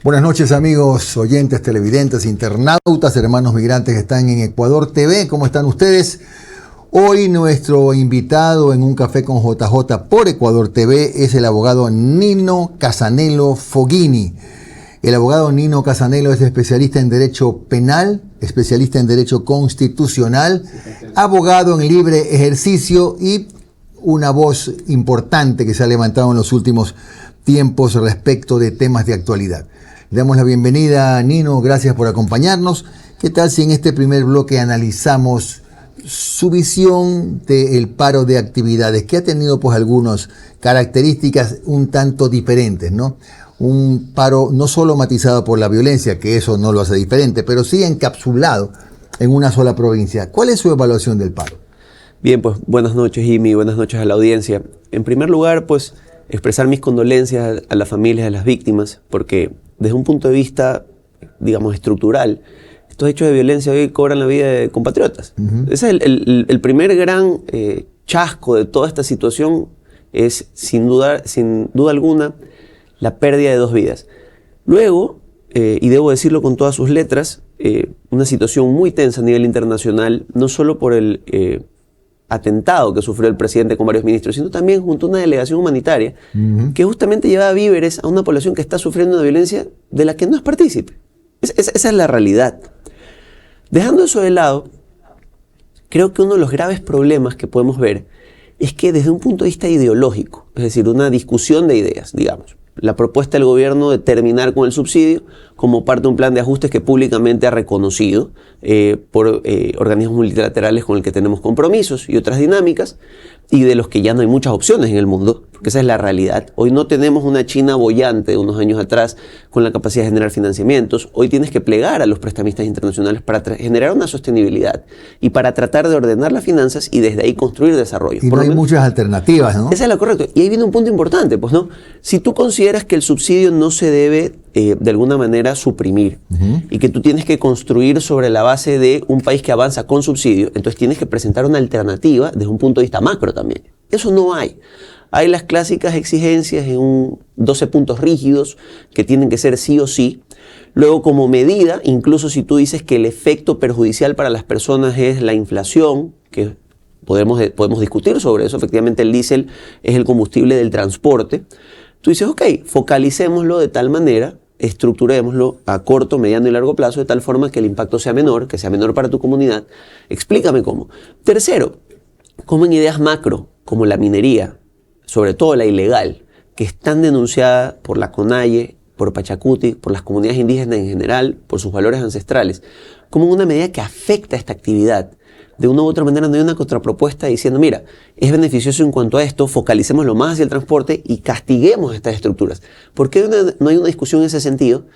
Buenas noches, amigos, oyentes, televidentes, internautas, hermanos migrantes que están en Ecuador TV. ¿Cómo están ustedes? Hoy nuestro invitado en un café con JJ por Ecuador TV es el abogado Nino Casanello Foghini. El abogado Nino Casanello es especialista en Derecho Penal, especialista en Derecho Constitucional, abogado en libre ejercicio y una voz importante que se ha levantado en los últimos tiempos respecto de temas de actualidad. Le damos la bienvenida a Nino, gracias por acompañarnos. ¿Qué tal si en este primer bloque analizamos su visión del paro de actividades, que ha tenido pues algunas características un tanto diferentes, ¿no? Un paro no solo matizado por la violencia, que eso no lo hace diferente, pero sí encapsulado en una sola provincia. ¿Cuál es su evaluación del paro? Bien, pues buenas noches, Jimmy, buenas noches a la audiencia. En primer lugar, pues expresar mis condolencias a las familias de las víctimas, porque desde un punto de vista, digamos, estructural, estos hechos de violencia hoy cobran la vida de compatriotas. Ese es el primer gran chasco de toda esta situación, es sin duda alguna la pérdida de 2 vidas. Luego, y debo decirlo con todas sus letras, una situación muy tensa a nivel internacional, no solo por el atentado que sufrió el presidente con varios ministros, sino también junto a una delegación humanitaria que justamente llevaba víveres a una población que está sufriendo una violencia de la que no es partícipe. Esa es la realidad. Dejando eso de lado, creo que uno de los graves problemas que podemos ver es que desde un punto de vista ideológico, es decir, una discusión de ideas, digamos, la propuesta del gobierno de terminar con el subsidio como parte de un plan de ajustes que públicamente ha reconocido por organismos multilaterales con el que tenemos compromisos y otras dinámicas, y de los que ya no hay muchas opciones en el mundo, porque esa es la realidad. Hoy no tenemos una China boyante de unos años atrás con la capacidad de generar financiamientos. Hoy tienes que plegar a los prestamistas internacionales para generar una sostenibilidad y para tratar de ordenar las finanzas y desde ahí construir desarrollo. Y no hay muchas alternativas, ¿no? Esa es la correcta. Y ahí viene un punto importante, pues, ¿no? Si tú consideras que el subsidio no se debe de alguna manera suprimir y que tú tienes que construir sobre la base de un país que avanza con subsidio, entonces tienes que presentar una alternativa desde un punto de vista macro también. Eso no hay. Hay las clásicas exigencias en 12 puntos rígidos que tienen que ser sí o sí. Luego, como medida, incluso si tú dices que el efecto perjudicial para las personas es la inflación, que podemos discutir sobre eso, efectivamente el diésel es el combustible del transporte, tú dices, ok, focalicémoslo de tal manera, estructurémoslo a corto, mediano y largo plazo de tal forma que el impacto sea menor, que sea menor para tu comunidad. Explícame cómo. Tercero, como en ideas macro, como la minería, sobre todo la ilegal, que es tan denunciada por la CONAIE, por Pachacuti, por las comunidades indígenas en general, por sus valores ancestrales, como una medida que afecta a esta actividad. De una u otra manera no hay una contrapropuesta diciendo, mira, es beneficioso en cuanto a esto, focalicémoslo más hacia el transporte y castiguemos estas estructuras. ¿Por qué no hay una discusión en ese sentido?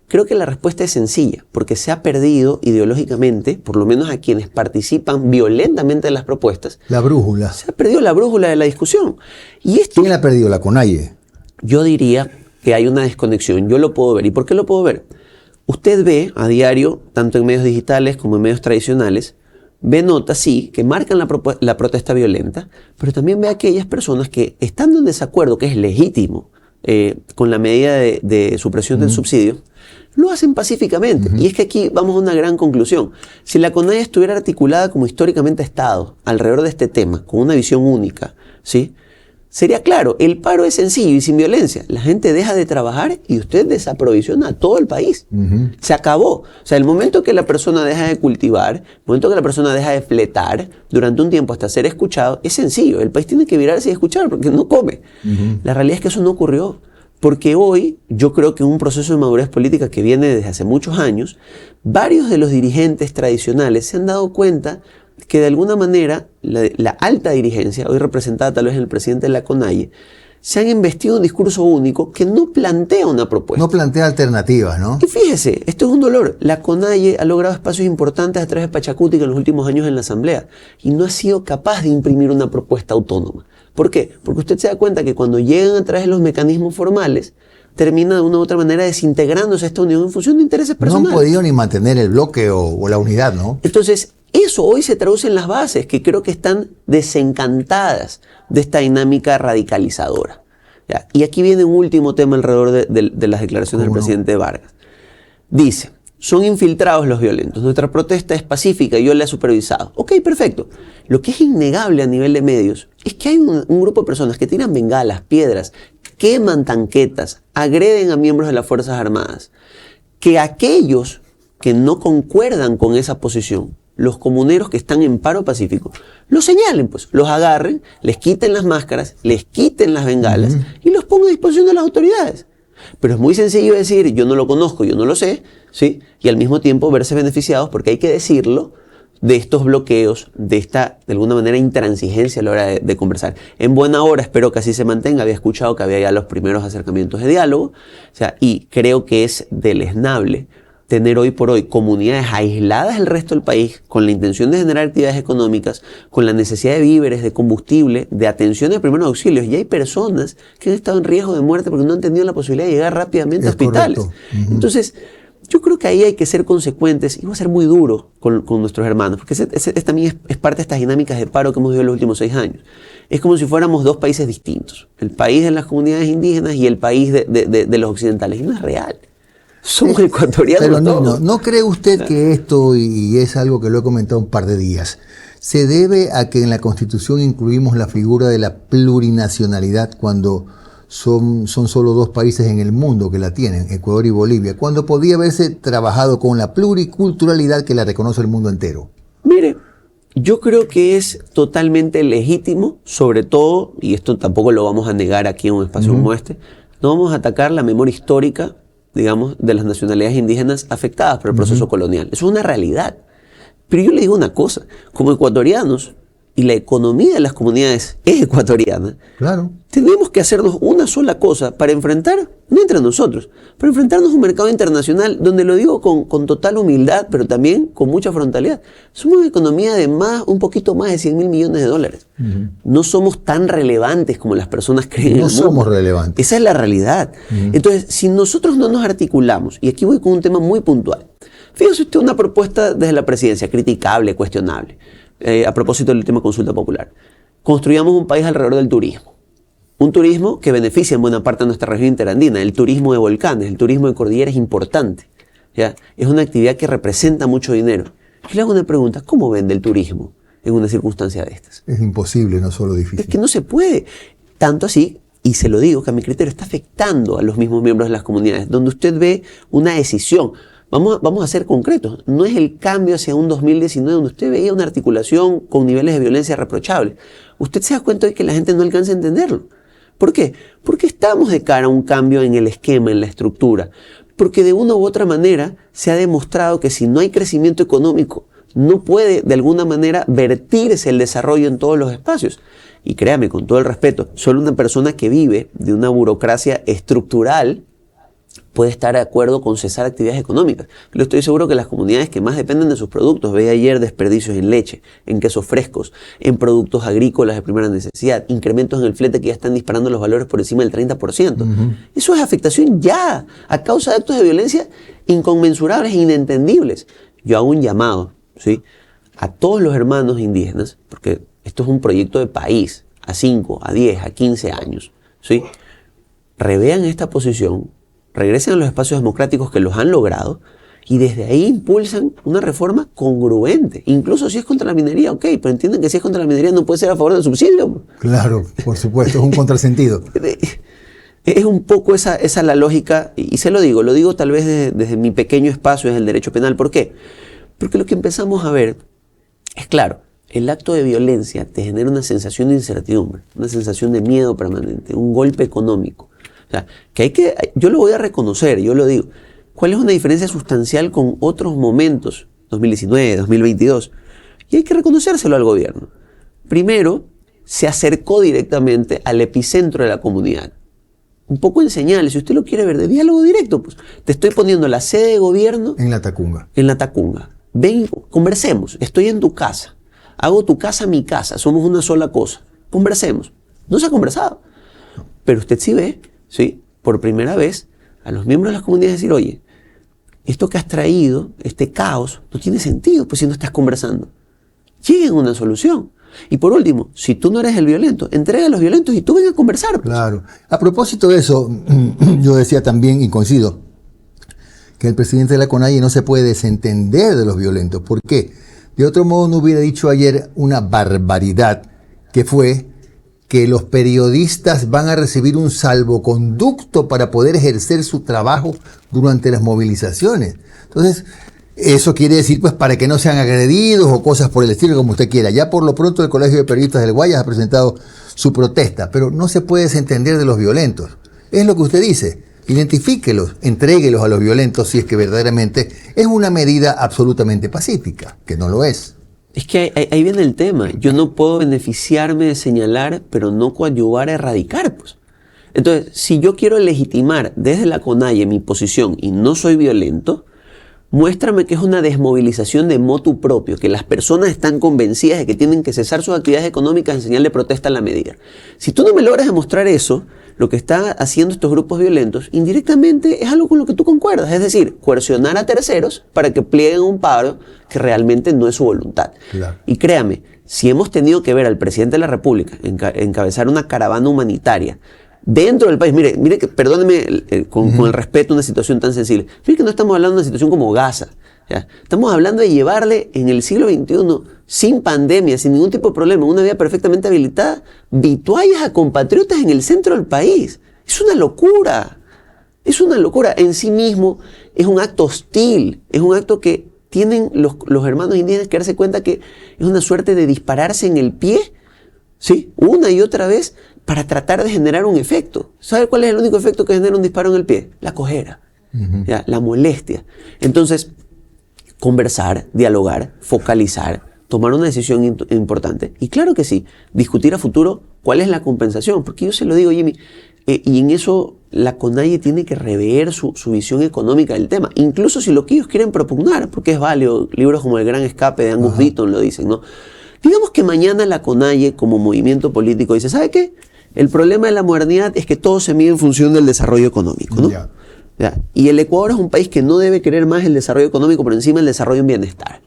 Creo que la respuesta es sencilla, porque se ha perdido ideológicamente, por lo menos a quienes participan violentamente en las propuestas. La brújula. Se ha perdido la brújula de la discusión. Y esto, ¿quién la ha perdido? ¿La CONAIE? Yo diría que hay una desconexión, yo lo puedo ver. ¿Y por qué lo puedo ver? Usted ve a diario, tanto en medios digitales como en medios tradicionales, ve notas, sí, que marcan la protesta violenta, pero también ve a aquellas personas que, estando en desacuerdo, que es legítimo, con la medida de supresión del subsidio, lo hacen pacíficamente. Y es que aquí vamos a una gran conclusión. Si la CONAIE estuviera articulada como históricamente ha estado, alrededor de este tema, con una visión única, ¿sí?, sería claro, el paro es sencillo y sin violencia. La gente deja de trabajar y usted desaprovisiona a todo el país. Se acabó. O sea, el momento que la persona deja de cultivar, el momento que la persona deja de fletar durante un tiempo hasta ser escuchado, es sencillo. El país tiene que virarse y escuchar porque no come. La realidad es que eso no ocurrió. Porque hoy yo creo que en un proceso de madurez política que viene desde hace muchos años, varios de los dirigentes tradicionales se han dado cuenta que de alguna manera la alta dirigencia, hoy representada tal vez en el presidente de la CONAIE, se han investido un discurso único que no plantea una propuesta. No plantea alternativas, ¿no? Y fíjese, esto es un dolor. La CONAIE ha logrado espacios importantes a través de Pachacuti en los últimos años en la Asamblea y no ha sido capaz de imprimir una propuesta autónoma. ¿Por qué? Porque usted se da cuenta que cuando llegan a través de los mecanismos formales, termina de una u otra manera desintegrándose esta unión en función de intereses personales. No han podido ni mantener el bloque o la unidad, ¿no? Entonces, eso hoy se traduce en las bases, que creo que están desencantadas de esta dinámica radicalizadora. ¿Ya? Y aquí viene un último tema alrededor de las declaraciones del presidente Vargas. Dice, son infiltrados los violentos, nuestra protesta es pacífica y yo la he supervisado. Ok, perfecto. Lo que es innegable a nivel de medios es que hay un grupo de personas que tiran bengalas, piedras, queman tanquetas, agreden a miembros de las Fuerzas Armadas. Que aquellos que no concuerdan con esa posición, los comuneros que están en paro pacífico, los señalen, pues, los agarren, les quiten las máscaras, les quiten las bengalas y los pongan a disposición de las autoridades. Pero es muy sencillo decir, yo no lo conozco, yo no lo sé, ¿sí? Y al mismo tiempo verse beneficiados, porque hay que decirlo, de estos bloqueos, de esta, de alguna manera, intransigencia a la hora de conversar. En buena hora, espero que así se mantenga. Había escuchado que había ya los primeros acercamientos de diálogo, o sea, y creo que es deleznable tener hoy por hoy comunidades aisladas del resto del país con la intención de generar actividades económicas, con la necesidad de víveres, de combustible, de atención de primeros auxilios. Y hay personas que han estado en riesgo de muerte porque no han tenido la posibilidad de llegar rápidamente a hospitales. Entonces, yo creo que ahí hay que ser consecuentes y va a ser muy duro con nuestros hermanos, porque ese también es parte de estas dinámicas de paro que hemos vivido en los últimos 6 años. Es como si fuéramos dos países distintos, el país de las comunidades indígenas y el país de los occidentales. Y no es real. Somos ecuatorianos. Pero todos. ¿no cree usted que esto, y es algo que lo he comentado un par de días, se debe a que en la Constitución incluimos la figura de la plurinacionalidad cuando son solo 2 países en el mundo que la tienen, Ecuador y Bolivia, cuando podía haberse trabajado con la pluriculturalidad que la reconoce el mundo entero? Mire, yo creo que es totalmente legítimo, sobre todo, y esto tampoco lo vamos a negar aquí en un espacio como este, no vamos a atacar la memoria histórica, digamos, de las nacionalidades indígenas afectadas por el proceso colonial. Eso es una realidad. Pero yo le digo una cosa, como ecuatorianos, y la economía de las comunidades es ecuatoriana, claro, tenemos que hacernos una sola cosa para enfrentar, no entre nosotros, para enfrentarnos a un mercado internacional donde, lo digo con total humildad, pero también con mucha frontalidad, somos una economía de un poquito más de 100.000 millones de dólares. No somos tan relevantes como las personas creen en el mundo. No somos relevantes. Esa es la realidad. Entonces, si nosotros no nos articulamos, y aquí voy con un tema muy puntual, fíjese usted una propuesta desde la presidencia, criticable, cuestionable, a propósito del tema consulta popular. Construyamos un país alrededor del turismo. Un turismo que beneficia en buena parte de nuestra región interandina. El turismo de volcanes, el turismo de cordillera es importante, ¿ya? Es una actividad que representa mucho dinero. Y le hago una pregunta, ¿cómo vende el turismo en una circunstancia de estas? Es imposible, no solo difícil. Es que no se puede. Tanto así, y se lo digo, que a mi criterio está afectando a los mismos miembros de las comunidades, donde usted ve una decisión. Vamos a ser concretos. No es el cambio hacia un 2019 donde usted veía una articulación con niveles de violencia reprochables. Usted se da cuenta de que la gente no alcanza a entenderlo. ¿Por qué? Porque estamos de cara a un cambio en el esquema, en la estructura. Porque de una u otra manera se ha demostrado que si no hay crecimiento económico, no puede de alguna manera vertirse el desarrollo en todos los espacios. Y créame, con todo el respeto, solo una persona que vive de una burocracia estructural puede estar de acuerdo con cesar actividades económicas. Pero estoy seguro que las comunidades que más dependen de sus productos, ve ayer desperdicios en leche, en quesos frescos, en productos agrícolas de primera necesidad, incrementos en el flete que ya están disparando los valores por encima del 30%. Eso es afectación ya, a causa de actos de violencia inconmensurables e inentendibles. Yo hago un llamado, ¿sí?, a todos los hermanos indígenas, porque esto es un proyecto de país, a 5, a 10, a 15 años, ¿sí? Revean esta posición, regresen a los espacios democráticos que los han logrado y desde ahí impulsan una reforma congruente. Incluso si es contra la minería, ok, pero entienden que si es contra la minería no puede ser a favor del subsidio. Claro, por supuesto, es un contrasentido. Es un poco esa la lógica, y se lo digo tal vez desde mi pequeño espacio, es el derecho penal. ¿Por qué? Porque lo que empezamos a ver es claro, el acto de violencia te genera una sensación de incertidumbre, una sensación de miedo permanente, un golpe económico. O sea, yo lo voy a reconocer, yo lo digo. ¿Cuál es una diferencia sustancial con otros momentos, 2019, 2022? Y hay que reconocérselo al gobierno. Primero, se acercó directamente al epicentro de la comunidad. Un poco en señales, si usted lo quiere ver, de diálogo directo, pues te estoy poniendo la sede de gobierno en la Tacunga. En la Tacunga. Ven, conversemos, estoy en tu casa. Hago tu casa mi casa, somos una sola cosa. Conversemos. No se ha conversado. Pero usted sí ve, ¿sí?, por primera vez, a los miembros de las comunidades decir, oye, esto que has traído, este caos, no tiene sentido, pues si no estás conversando. Lleguen a una solución. Y por último, si tú no eres el violento, entrega a los violentos y tú ven a conversar. Pues. Claro. A propósito de eso, yo decía también, y coincido, que el presidente de la CONAIE no se puede desentender de los violentos. ¿Por qué? De otro modo no hubiera dicho ayer una barbaridad, que fue que los periodistas van a recibir un salvoconducto para poder ejercer su trabajo durante las movilizaciones. Entonces, eso quiere decir, pues, para que no sean agredidos o cosas por el estilo, como usted quiera. Ya por lo pronto el Colegio de Periodistas del Guayas ha presentado su protesta, pero no se puede desentender de los violentos. Es lo que usted dice. Identifíquelos, entréguelos a los violentos si es que verdaderamente es una medida absolutamente pacífica, que no lo es. Es que ahí viene el tema. Yo no puedo beneficiarme de señalar, pero no coadyuvar a erradicar, pues. Entonces, si yo quiero legitimar desde la CONAIE mi posición y no soy violento, muéstrame que es una desmovilización de motu propio, que las personas están convencidas de que tienen que cesar sus actividades económicas en señal de protesta a la medida. Si tú no me logras demostrar eso, lo que está haciendo estos grupos violentos indirectamente es algo con lo que tú concuerdas, es decir, coercionar a terceros para que plieguen un paro que realmente no es su voluntad. Claro. Y créame, si hemos tenido que ver al presidente de la República encabezar una caravana humanitaria dentro del país, mire que, perdóneme con el respeto a una situación tan sensible, mire que no estamos hablando de una situación como Gaza, ¿ya? Estamos hablando de llevarle en el siglo XXI, sin pandemia, sin ningún tipo de problema, una vía perfectamente habilitada, vituallas a compatriotas en el centro del país. Es una locura. Es una locura. En sí mismo es un acto hostil, es un acto que tienen los hermanos indígenas que darse cuenta que es una suerte de dispararse en el pie, ¿sí? Una y otra vez para tratar de generar un efecto. ¿Sabe cuál es el único efecto que genera un disparo en el pie? La cojera, ¿ya? La molestia. Entonces, conversar, dialogar, focalizar, tomar una decisión importante. Y claro que sí, discutir a futuro cuál es la compensación. Porque yo se lo digo, Jimmy, y en eso la CONAIE tiene que rever su visión económica del tema. Incluso si lo que ellos quieren propugnar, porque es válido, libros como El Gran Escape de Angus Deaton lo dicen, ¿no? Digamos que mañana la CONAIE como movimiento político dice, ¿sabe qué? El problema de la modernidad es que todo se mide en función del desarrollo económico, ¿no? Yeah. ¿Ya? Y el Ecuador es un país que no debe querer más el desarrollo económico por encima del desarrollo en bienestar.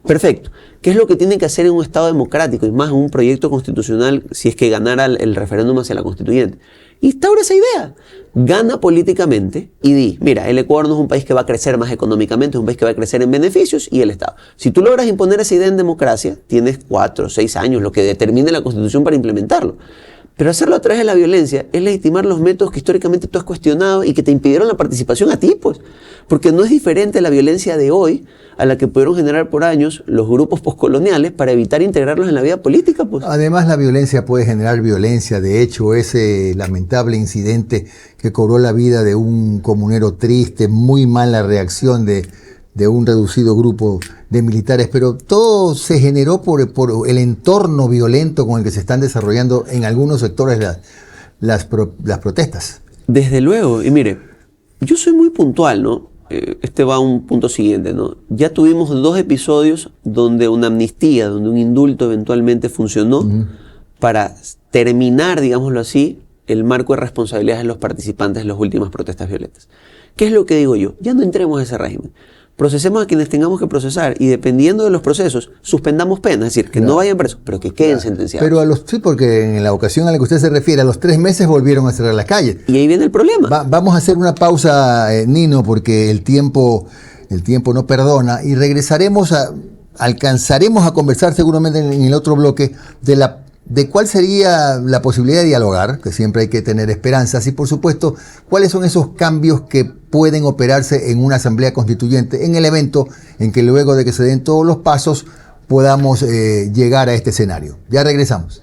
Perfecto. ¿Qué es lo que tiene que hacer en un Estado democrático y más en un proyecto constitucional si es que ganara el referéndum hacia la constituyente? Instaura esa idea. Gana políticamente y di, mira, el Ecuador no es un país que va a crecer más económicamente, es un país que va a crecer en beneficios y el Estado. Si tú logras imponer esa idea en democracia, tienes 4 o 6 años, lo que determine la Constitución para implementarlo. Pero hacerlo a través de la violencia es legitimar los métodos que históricamente tú has cuestionado y que te impidieron la participación a ti, pues. Porque no es diferente la violencia de hoy a la que pudieron generar por años los grupos postcoloniales para evitar integrarlos en la vida política, pues. Además, la violencia puede generar violencia. De hecho, ese lamentable incidente que cobró la vida de un comunero triste, muy mala reacción de un reducido grupo de militares, pero todo se generó por el entorno violento con el que se están desarrollando en algunos sectores las protestas. Desde luego, y mire, yo soy muy puntual, ¿no? Este va a un punto siguiente, ¿no? Ya tuvimos 2 episodios donde una amnistía, donde un indulto eventualmente funcionó para terminar, digámoslo así, el marco de responsabilidades de los participantes en las últimas protestas violentas. ¿Qué es lo que digo yo? Ya no entremos a ese régimen. Procesemos a quienes tengamos que procesar y dependiendo de los procesos, suspendamos penas, es decir, que no vayan presos, pero que queden sentenciados. Pero sí, porque en la ocasión a la que usted se refiere, a los 3 meses volvieron a cerrar las calles. Y ahí viene el problema. Vamos a hacer una pausa, Nino, porque el tiempo no perdona y alcanzaremos a conversar seguramente en el otro bloque de cuál sería la posibilidad de dialogar, que siempre hay que tener esperanzas, y por supuesto, cuáles son esos cambios que pueden operarse en una asamblea constituyente, en el evento en que luego de que se den todos los pasos podamos llegar a este escenario. Ya regresamos.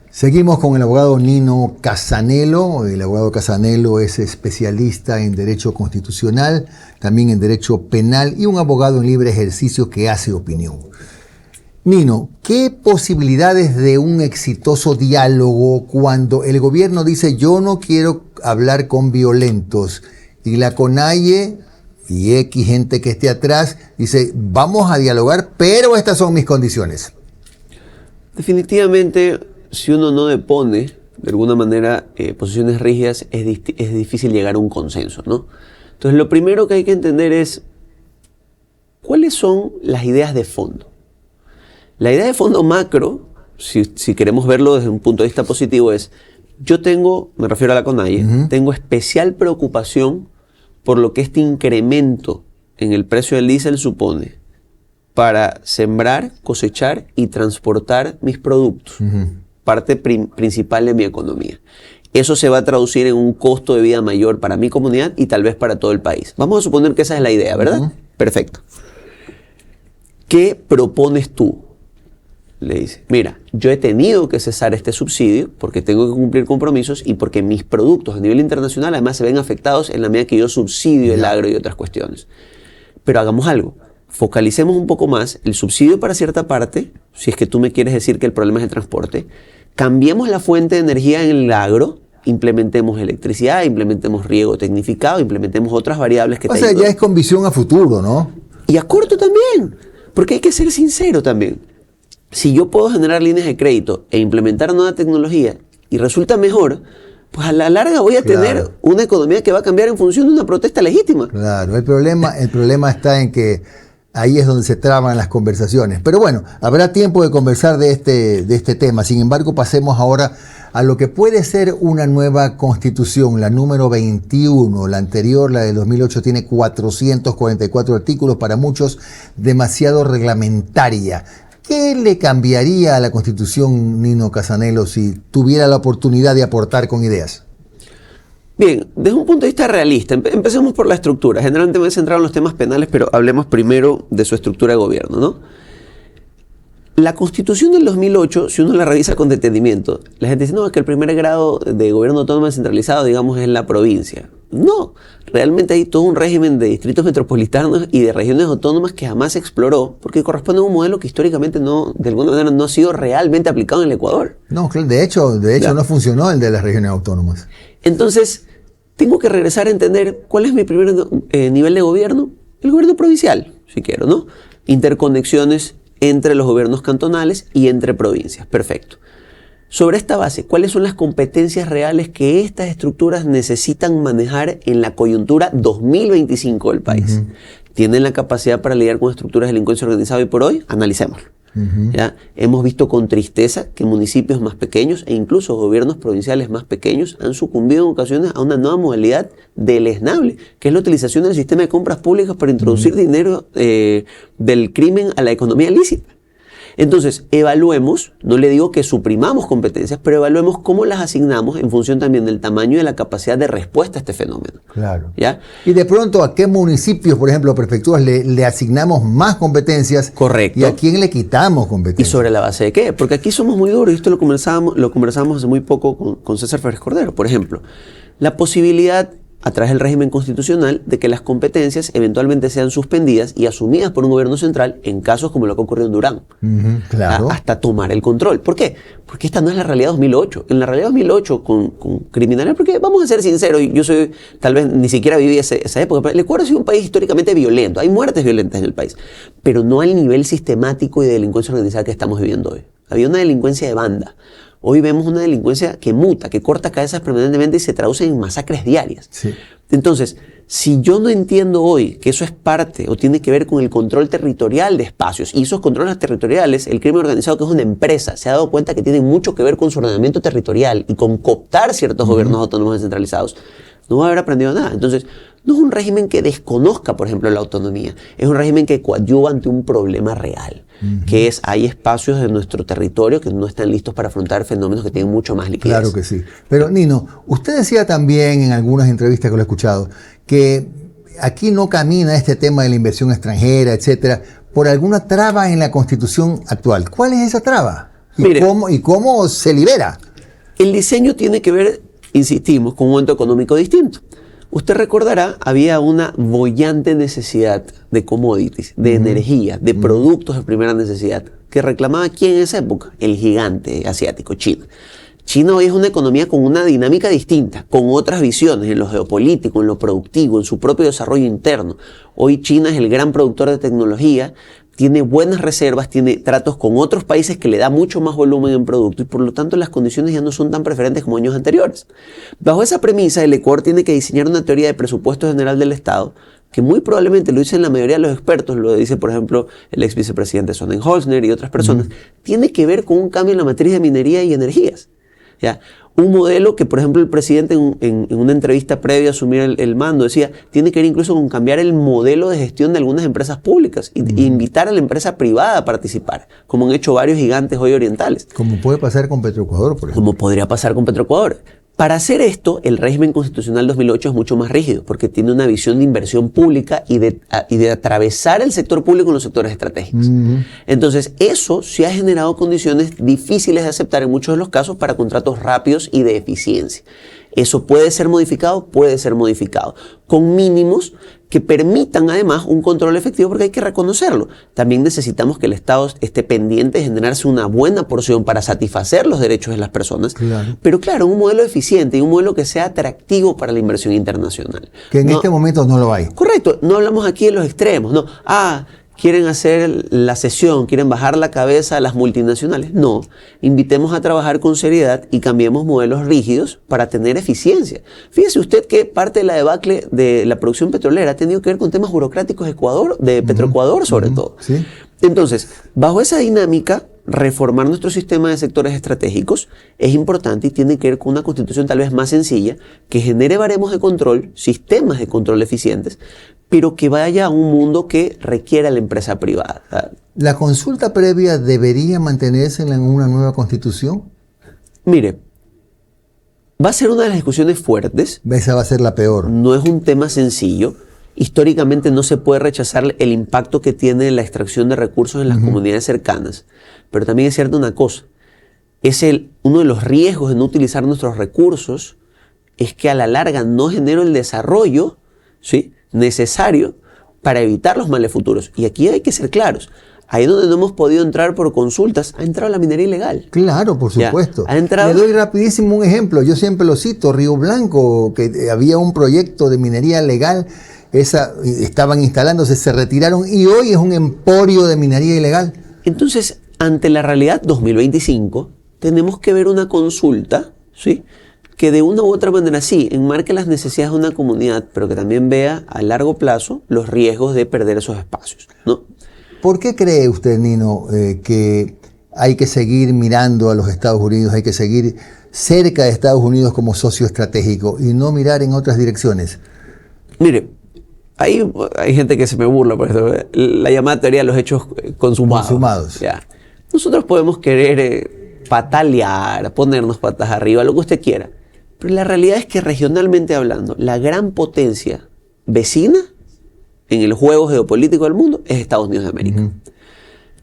Seguimos con el abogado Nino Casanello. El abogado Casanello es especialista en Derecho Constitucional, también en Derecho Penal y un abogado en libre ejercicio que hace opinión. Nino, ¿qué posibilidades de un exitoso diálogo cuando el gobierno dice yo no quiero hablar con violentos y la CONAIE y X gente que esté atrás dice, vamos a dialogar, pero estas son mis condiciones. Definitivamente, si uno no depone de alguna manera posiciones rígidas, es difícil llegar a un consenso, ¿no? Entonces, lo primero que hay que entender es cuáles son las ideas de fondo. La idea de fondo macro, si queremos verlo desde un punto de vista positivo, es yo tengo, me refiero a la CONAIE, tengo especial preocupación por lo que este incremento en el precio del diésel supone para sembrar, cosechar y transportar mis productos, parte principal de mi economía. Eso se va a traducir en un costo de vida mayor para mi comunidad y tal vez para todo el país. Vamos a suponer que esa es la idea, ¿verdad? Perfecto. ¿Qué propones tú? Le dice, mira, yo he tenido que cesar este subsidio porque tengo que cumplir compromisos y porque mis productos a nivel internacional además se ven afectados en la medida que yo subsidio el agro y otras cuestiones. Pero hagamos algo. Focalicemos un poco más el subsidio para cierta parte, si es que tú me quieres decir que el problema es el transporte, cambiemos la fuente de energía en el agro, implementemos electricidad, implementemos riego tecnificado, implementemos otras variables que... O sea, ya es con visión a futuro, ¿no? Y a corto también, porque hay que ser sincero también. Si yo puedo generar líneas de crédito e implementar nueva tecnología y resulta mejor, pues a la larga voy a tener una economía que va a cambiar en función de una protesta legítima. Claro, el problema está en que ahí es donde se traban las conversaciones. Pero bueno, habrá tiempo de conversar de este tema. Sin embargo, pasemos ahora a lo que puede ser una nueva constitución, la número 21. La anterior, la de 2008, tiene 444 artículos, para muchos demasiado reglamentaria. ¿Qué le cambiaría a la constitución, Nino Casanello, si tuviera la oportunidad de aportar con ideas? Bien, desde un punto de vista realista, empecemos por la estructura. Generalmente me he centrado en los temas penales, pero hablemos primero de su estructura de gobierno, ¿no? La Constitución del 2008, si uno la revisa con detenimiento, la gente dice, no, es que el primer grado de gobierno autónomo descentralizado, digamos, es la provincia. No, realmente hay todo un régimen de distritos metropolitanos y de regiones autónomas que jamás se exploró, porque corresponde a un modelo que históricamente no, de alguna manera, no ha sido realmente aplicado en el Ecuador. No, de hecho no funcionó el de las regiones autónomas. Entonces, tengo que regresar a entender cuál es mi primer nivel de gobierno. El gobierno provincial, si quiero, ¿no? Interconexiones entre los gobiernos cantonales y entre provincias. Perfecto. Sobre esta base, ¿cuáles son las competencias reales que estas estructuras necesitan manejar en la coyuntura 2025 del país? ¿Tienen la capacidad para lidiar con estructuras de delincuencia organizada hoy por hoy? Analicémoslo. ¿Ya? Hemos visto con tristeza que municipios más pequeños e incluso gobiernos provinciales más pequeños han sucumbido en ocasiones a una nueva modalidad deleznable, que es la utilización del sistema de compras públicas para introducir dinero del crimen a la economía lícita. Entonces, evaluemos, no le digo que suprimamos competencias, pero evaluemos cómo las asignamos en función también del tamaño y de la capacidad de respuesta a este fenómeno. Claro. ¿Ya? Y de pronto, ¿a qué municipios, por ejemplo, prefecturas, le asignamos más competencias? Correcto. ¿Y a quién le quitamos competencias? ¿Y sobre la base de qué? Porque aquí somos muy duros, y esto lo conversamos hace muy poco con César Férez Cordero. Por ejemplo, la posibilidad a través del régimen constitucional de que las competencias eventualmente sean suspendidas y asumidas por un gobierno central en casos como lo que ocurrió en Durán. Claro. Hasta tomar el control. ¿Por qué? Porque esta no es la realidad 2008. En la realidad 2008 con criminales, porque vamos a ser sinceros, yo soy, tal vez ni siquiera viví esa época, pero el Ecuador ha sido un país históricamente violento. Hay muertes violentas en el país, pero no al nivel sistemático y de delincuencia organizada que estamos viviendo hoy. Había una delincuencia de banda. Hoy vemos una delincuencia que muta, que corta cabezas permanentemente y se traduce en masacres diarias. Sí. Entonces, si yo no entiendo hoy que eso es parte o tiene que ver con el control territorial de espacios, y esos controles territoriales, el crimen organizado, que es una empresa, se ha dado cuenta que tienen mucho que ver con su ordenamiento territorial y con cooptar ciertos gobiernos autónomos descentralizados, no va a haber aprendido nada. Entonces, no es un régimen que desconozca, por ejemplo, la autonomía. Es un régimen que coadyuva ante un problema real, que es, hay espacios de nuestro territorio que no están listos para afrontar fenómenos que tienen mucho más liquidez. Claro que sí. Pero, Nino, usted decía también en algunas entrevistas que lo he escuchado, que aquí no camina este tema de la inversión extranjera, etcétera, por alguna traba en la Constitución actual. ¿Cuál es esa traba? ¿Y cómo se libera? El diseño tiene que ver, insistimos, con un momento económico distinto. Usted recordará, había una boyante necesidad de commodities, de energía, de productos de primera necesidad, que reclamaba ¿quién en esa época? El gigante asiático, China. China hoy es una economía con una dinámica distinta, con otras visiones en lo geopolítico, en lo productivo, en su propio desarrollo interno. Hoy China es el gran productor de tecnología, tiene buenas reservas, tiene tratos con otros países que le da mucho más volumen en producto y por lo tanto las condiciones ya no son tan preferentes como años anteriores. Bajo esa premisa, el Ecuador tiene que diseñar una teoría de presupuesto general del Estado que muy probablemente lo dicen la mayoría de los expertos, lo dice por ejemplo el ex vicepresidente Sonnenholzner y otras personas, tiene que ver con un cambio en la matriz de minería y energías. ¿Ya? Un modelo que, por ejemplo, el presidente en una entrevista previa a asumir el mando decía, tiene que ver incluso con cambiar el modelo de gestión de algunas empresas públicas e invitar a la empresa privada a participar, como han hecho varios gigantes hoy orientales. Como puede pasar con Petroecuador, por ejemplo. Como podría pasar con Petroecuador. Para hacer esto, el régimen constitucional 2008 es mucho más rígido, porque tiene una visión de inversión pública y de atravesar el sector público en los sectores estratégicos. Entonces, eso sí ha generado condiciones difíciles de aceptar en muchos de los casos para contratos rápidos y de eficiencia. Eso puede ser modificado, con mínimos que permitan además un control efectivo, porque hay que reconocerlo. También necesitamos que el Estado esté pendiente de generarse una buena porción para satisfacer los derechos de las personas. Claro. Pero claro, un modelo eficiente y un modelo que sea atractivo para la inversión internacional. Que en este momento no lo hay. Correcto, no hablamos aquí de los extremos, no. Quieren hacer la cesión, quieren bajar la cabeza a las multinacionales. No, invitemos a trabajar con seriedad y cambiemos modelos rígidos para tener eficiencia. Fíjese usted que parte de la debacle de la producción petrolera ha tenido que ver con temas burocráticos de Petroecuador sobre todo. ¿Sí? Entonces, bajo esa dinámica, reformar nuestro sistema de sectores estratégicos es importante y tiene que ver con una constitución tal vez más sencilla, que genere baremos de control, sistemas de control eficientes, pero que vaya a un mundo que requiera la empresa privada. ¿La consulta previa debería mantenerse en una nueva constitución? Mire, va a ser una de las discusiones fuertes. Esa va a ser la peor. No es un tema sencillo. Históricamente no se puede rechazar el impacto que tiene la extracción de recursos en las comunidades cercanas. Pero también es cierta una cosa. Uno de los riesgos de no utilizar nuestros recursos es que a la larga no genera el desarrollo, ¿sí?, necesario para evitar los males futuros. Y aquí hay que ser claros. Ahí donde no hemos podido entrar por consultas, ha entrado la minería ilegal. Claro, por supuesto. Ha entrado... Le doy rapidísimo un ejemplo. Yo siempre lo cito. Río Blanco, que había un proyecto de minería legal. Estaban instalándose, se retiraron y hoy es un emporio de minería ilegal. Entonces, ante la realidad 2025, tenemos que ver una consulta, ¿sí?, que de una u otra manera sí enmarque las necesidades de una comunidad, pero que también vea a largo plazo los riesgos de perder esos espacios, ¿no? ¿Por qué cree usted, Nino, que hay que seguir mirando a los Estados Unidos, hay que seguir cerca de Estados Unidos como socio estratégico y no mirar en otras direcciones? Mire, hay gente que se me burla por esto, la llamada teoría de los hechos consumados. Ya. Nosotros podemos querer patalear, ponernos patas arriba, lo que usted quiera. Pero la realidad es que regionalmente hablando, la gran potencia vecina en el juego geopolítico del mundo es Estados Unidos de América.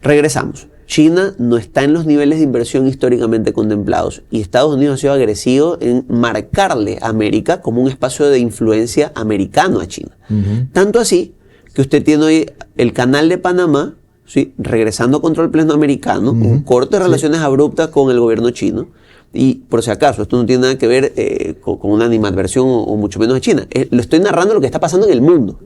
Regresamos. China no está en los niveles de inversión históricamente contemplados y Estados Unidos ha sido agresivo en marcarle a América como un espacio de influencia americano a China. Tanto así que usted tiene hoy el canal de Panamá, ¿sí?, regresando a control pleno americano, un corte de relaciones abruptas con el gobierno chino. Y por si acaso, esto no tiene nada que ver con una animadversión o mucho menos de China. Lo estoy narrando lo que está pasando en el mundo.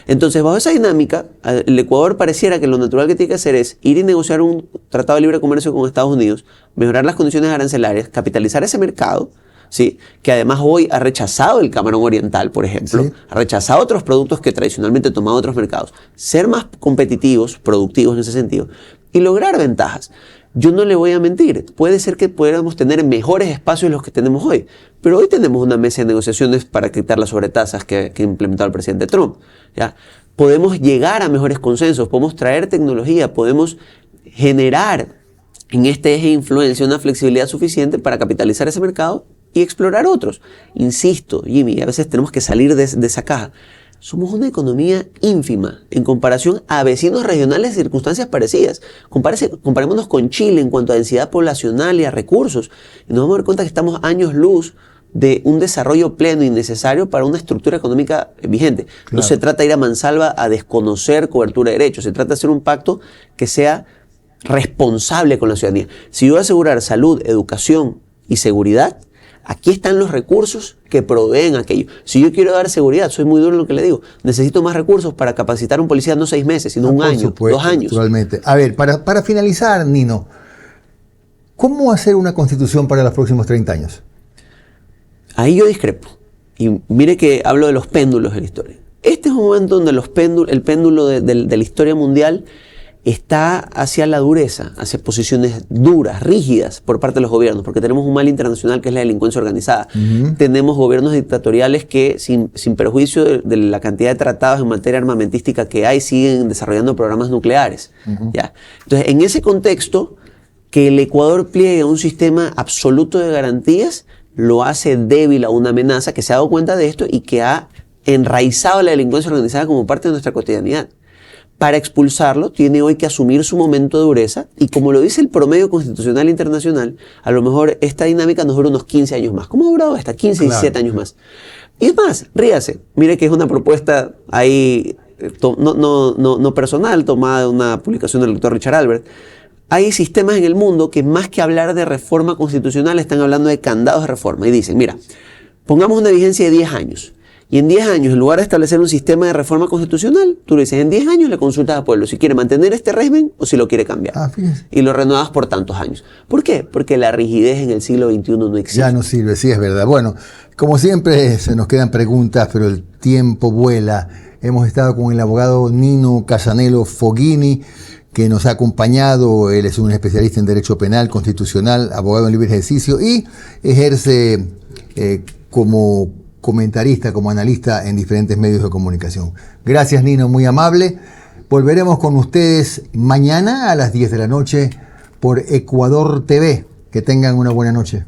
Entonces, bajo esa dinámica, el Ecuador pareciera que lo natural que tiene que hacer es ir y negociar un tratado de libre comercio con Estados Unidos, mejorar las condiciones arancelarias, capitalizar ese mercado, ¿sí?, que además hoy ha rechazado el camarón oriental, por ejemplo, ¿sí?, ha rechazado otros productos que tradicionalmente tomaban otros mercados, ser más competitivos, productivos en ese sentido, y lograr ventajas. Yo no le voy a mentir, puede ser que pudiéramos tener mejores espacios de los que tenemos hoy, pero hoy tenemos una mesa de negociaciones para quitar las sobretasas que ha implementado el presidente Trump, ¿ya? Podemos llegar a mejores consensos, podemos traer tecnología, podemos generar en este eje de influencia una flexibilidad suficiente para capitalizar ese mercado y explorar otros. Insisto, Jimmy, a veces tenemos que salir de esa caja. Somos una economía ínfima en comparación a vecinos regionales de circunstancias parecidas. Comparémonos con Chile en cuanto a densidad poblacional y a recursos. Y nos vamos a dar cuenta que estamos años luz de un desarrollo pleno y necesario para una estructura económica vigente. Claro. No se trata de ir a mansalva a desconocer cobertura de derechos. Se trata de hacer un pacto que sea responsable con la ciudadanía. Si yo voy a asegurar salud, educación y seguridad, aquí están los recursos que proveen aquello. Si yo quiero dar seguridad, soy muy duro en lo que le digo, necesito más recursos para capacitar a un policía no 6 meses, sino un año, supuesto, 2 años. Naturalmente. A ver, para finalizar, Nino, ¿cómo hacer una constitución para los próximos 30 años? Ahí yo discrepo. Y mire que hablo de los péndulos de la historia. Este es un momento donde el péndulo de la historia mundial está hacia la dureza, hacia posiciones duras, rígidas por parte de los gobiernos, porque tenemos un mal internacional que es la delincuencia organizada. Tenemos gobiernos dictatoriales que, sin perjuicio de la cantidad de tratados en materia armamentística que hay, siguen desarrollando programas nucleares. ¿Ya? Entonces, en ese contexto, que el Ecuador pliegue a un sistema absoluto de garantías lo hace débil a una amenaza que se ha dado cuenta de esto y que ha enraizado la delincuencia organizada como parte de nuestra cotidianidad. Para expulsarlo, tiene hoy que asumir su momento de dureza y, como lo dice el promedio constitucional internacional, a lo mejor esta dinámica nos dura unos 15 años más. ¿Cómo ha durado hasta 15, 17 años más? Y es más, ríase, mire que es una propuesta ahí no personal, tomada de una publicación del doctor Richard Albert. Hay sistemas en el mundo que, más que hablar de reforma constitucional, están hablando de candados de reforma y dicen, mira, pongamos una vigencia de 10 años. Y en 10 años, en lugar de establecer un sistema de reforma constitucional, tú le dices, en 10 años le consultas al pueblo si quiere mantener este régimen o si lo quiere cambiar. Y lo renuevas por tantos años. ¿Por qué? Porque la rigidez en el siglo XXI no existe. Ya no sirve, sí, es verdad. Bueno, como siempre se nos quedan preguntas, pero el tiempo vuela. Hemos estado con el abogado Nino Casanelo Foghini, que nos ha acompañado. Él es un especialista en Derecho Penal, Constitucional, abogado en libre ejercicio y ejerce como comentarista, como analista en diferentes medios de comunicación. Gracias, Nino, muy amable. Volveremos con ustedes mañana a las 10 de la noche por Ecuador TV. Que tengan una buena noche.